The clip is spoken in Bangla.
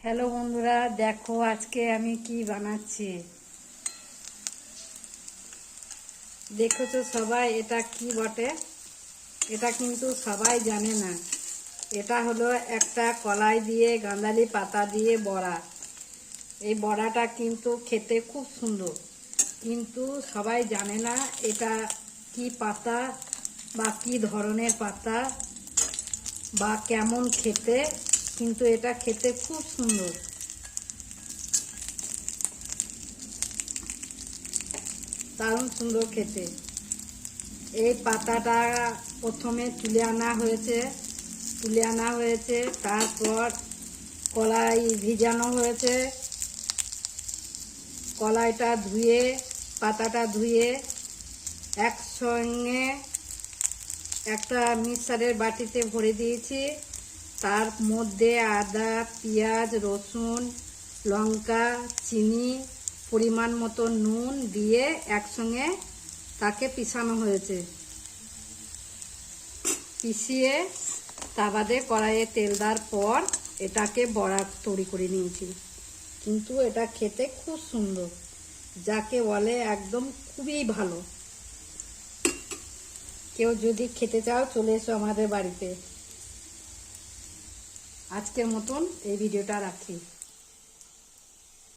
হ্যালো বন্ধুরা, দেখো আজকে আমি কি বানাচ্ছি। দেখেছো সবাই এটা কি বটে? এটা কিন্তু সবাই জানে না। এটা হলো একটা কলাই দিয়ে গাঁদালি পাতা দিয়ে বড়া। এই বড়াটা কিন্তু খেতে খুব সুন্দর, কিন্তু সবাই জানে না এটা কি পাতা বা কি ধরনের পাতা বা কেমন খেতে। কিন্তু এটা খেতে খুব সুন্দর, দারুণ সুন্দর খেতে। এই পাতাটা প্রথমে তুলে আনা হয়েছে, তারপর কলাই ভিজানো হয়েছে। কলাইটা ধুয়ে, পাতাটা ধুয়ে একসঙ্গে একটা মিক্সারের বাটিতে ভরে দিয়েছি। তার মধ্যে আদা, পেঁয়াজ, রসুন, লঙ্কা, চিনি, পরিমাণ মতো নুন দিয়ে একসঙ্গে তাকে পিষানো হয়েছে। পিষিয়ে তা বাদে কড়াইয়ে তেল দেওয়ার পর এটাকে বড়া তৈরি করে নিয়েছি। কিন্তু এটা খেতে খুব সুন্দর, যাকে বলে একদম খুবই ভালো। কেউ যদি খেতে চাও চলে এসো আমাদের বাড়িতে। আজকের মতন এই ভিডিওটা রাখি।